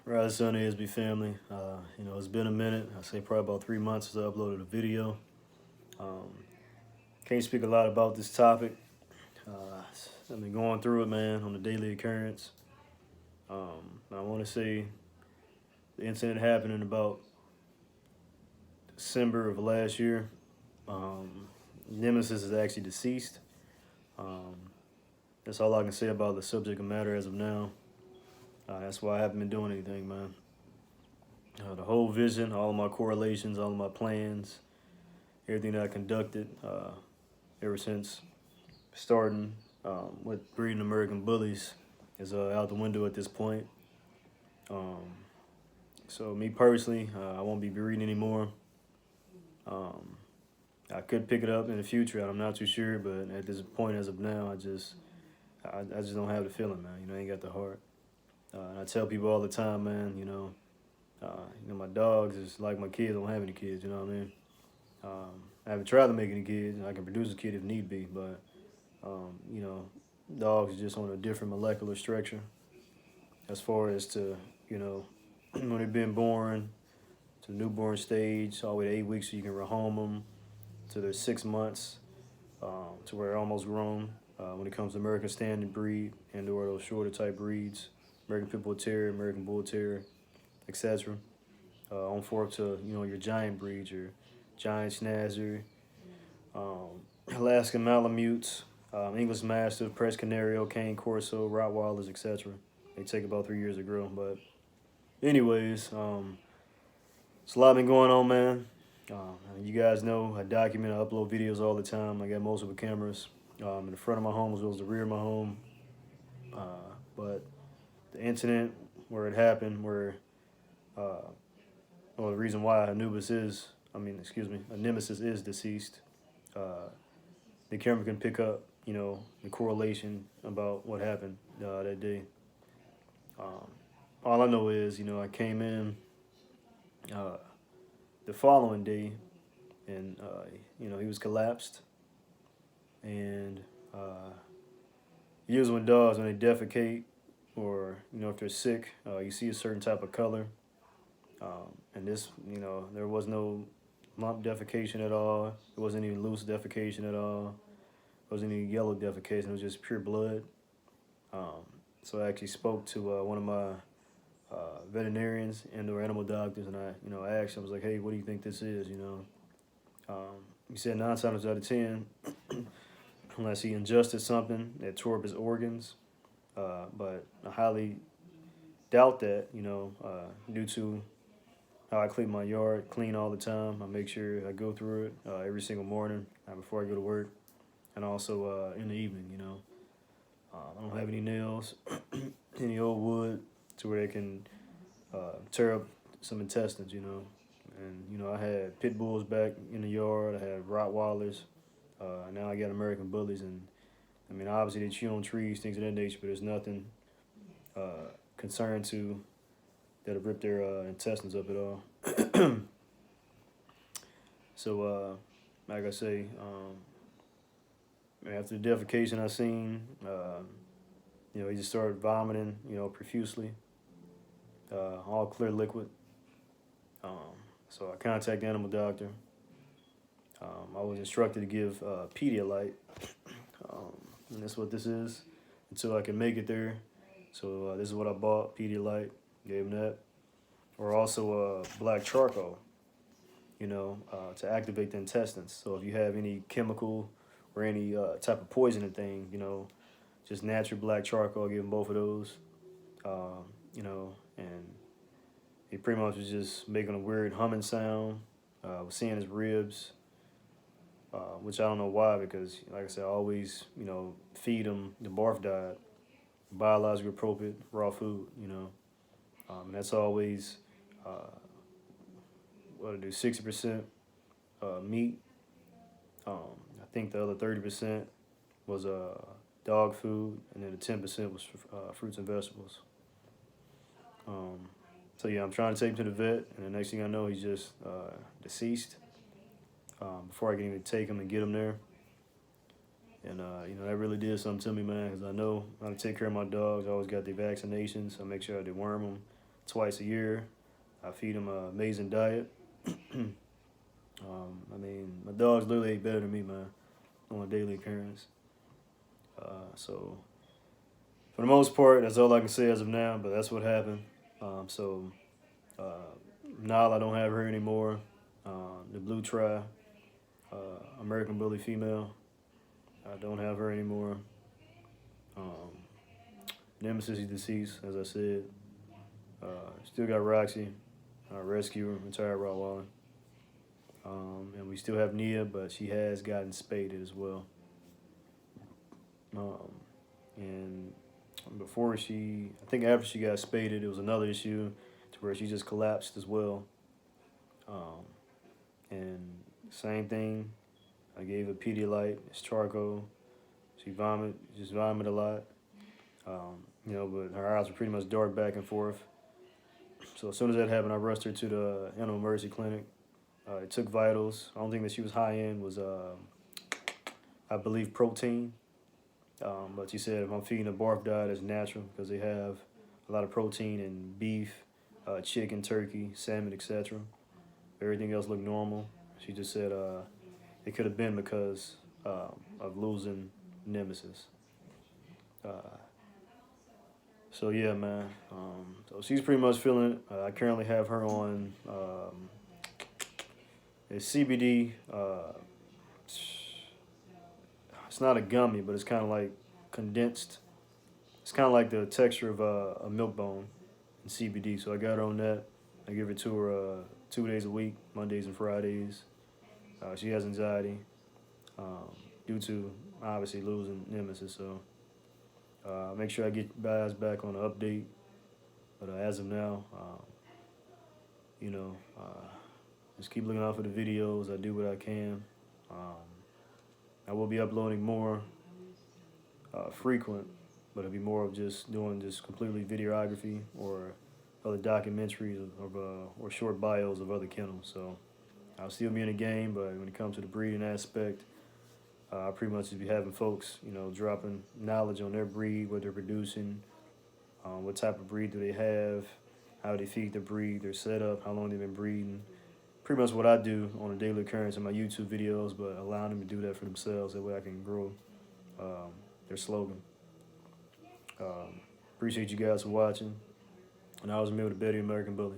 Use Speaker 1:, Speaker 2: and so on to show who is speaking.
Speaker 1: Rise Sunday SB family. It's been a minute. I say probably about 3 months since I uploaded a video. Um, can't speak a lot about this topic. I've been going through it, man, on a daily occurrence. I want to say the incident happened in about December of last year. Nemesis is actually deceased. Um, that's all I can say about the subject matter as of now. That's why I haven't been doing anything, man. The whole vision, all of my correlations, all of my plans, everything that I conducted ever since starting with breeding American bullies is out the window at this point. So me personally, I won't be breeding anymore. I could pick it up in the future. I'm not too sure, but at this point, as of now, I just don't have the feeling, man. I ain't got the heart. And I tell people all the time, man. My dogs is like my kids. I don't have any kids. You know what I mean? I haven't tried to make any kids. I can produce a kid if need be, but dogs are just on a different molecular structure as far as to when they've been born to the newborn stage, all the way to 8 weeks, so you can rehome them to their 6 months, to where they're almost grown. When it comes to American Standard breed and/or those shorter type breeds, American Pit Bull Terrier, American Bull Terrier, etc. On forth to your giant breeds, your giant Schnauzer, Alaskan Malamutes, English Mastiff, Press Canario, Cane Corso, Rottweilers, etc. They take about 3 years to grow, but anyways, it's a lot been going on, man. You guys know I document, I upload videos all the time. I got multiple cameras in the front of my home as well as the rear of my home. But the incident where it happened, the reason why a Nemesis is deceased, the camera can pick up, the correlation about what happened that day. All I know is, I came in the following day, and he was collapsed. And usually when dogs, when they defecate, or if they're sick, you see a certain type of color. And this, there was no lump defecation at all. There wasn't any loose defecation at all. There wasn't any yellow defecation. It was just pure blood. So I actually spoke to one of my veterinarians and/or animal doctors, and I asked him, I was like, hey, what do you think this is? He said 9 times out of 10, unless he ingested something that tore up his organs. But I highly doubt that, due to how I clean my yard, clean all the time. I make sure I go through it every single morning before I go to work, and also in the evening. I don't have any nails, any old wood to where they can tear up some intestines. And I had pit bulls back in the yard. I had Rottweilers. Now I got American bullies, and I mean obviously they chew on trees, things of that nature, but there's nothing concerned to that'll rip their intestines up at all. So, like I say, after the defecation I seen, he just started vomiting, profusely, all clear liquid. So I contacted the animal doctor. I was instructed to give Pedialyte, and that's what this is, until I can make it there. So this is what I bought, Pedialyte, gave him that. Or also black charcoal, to activate the intestines. So if you have any chemical or any type of poisoning thing, just natural black charcoal, give him both of those. And he pretty much was just making a weird humming sound. Was seeing his ribs, which I don't know why, because like I said, I always, feed him the barf diet, biologically appropriate raw food, and that's always, 60% meat. I think the other 30% was dog food, and then the 10% was fruits and vegetables. So yeah, I'm trying to take him to the vet, and the next thing I know, he's just deceased. Before I can even take him and get him there. And that really did something to me, man, because I know how to take care of my dogs. I always got their vaccinations. I make sure I deworm them, twice a year. I feed them an amazing diet. I mean, my dogs literally eat better than me, man, on a daily occurrence. So for the most part, that's all I can say as of now, but that's what happened. So now I don't have her anymore. The blue tri, American Bully female, I don't have her anymore. Nemesis is deceased, as I said. Still got Roxy, rescuer, retired Rottweiler. And we still have Nia, but she has gotten spaded as well. And before I think after she got spaded, it was another issue to where she just collapsed as well. And same thing, I gave her Pedialyte, it's charcoal. She just vomit a lot. But her eyes were pretty much dark back and forth. So as soon as that happened, I rushed her to the Animal Mercy Clinic. It took vitals. The only thing that she was high in was, I believe, protein. But she said if I'm feeding a barf diet, it's natural because they have a lot of protein in beef, chicken, turkey, salmon, etc. Everything else looked normal. She just said it could have been because of losing Nemesis. So yeah, man. So she's pretty much feeling it. I currently have her on it's CBD. It's not a gummy, but it's kind of like condensed. It's kind of like the texture of a milk bone in CBD. So I got her on that. I give it to her 2 days a week, Mondays and Fridays. She has anxiety due to obviously losing Nemesis. So make sure I get guys back on the update. But as of now, just keep looking out for the videos. I do what I can. I will be uploading more frequent, but it'll be more of just doing just completely videography or other documentaries or short bios of other kennels. So I'll still be in the game, but when it comes to the breeding aspect, I pretty much just be having folks, dropping knowledge on their breed, what they're producing, what type of breed do they have, how they feed the breed, their setup, how long they've been breeding. Pretty much what I do on a daily occurrence in my YouTube videos, but allowing them to do that for themselves. That way I can grow their slogan. Appreciate you guys for watching. And I was Emil, the Betty American Bully.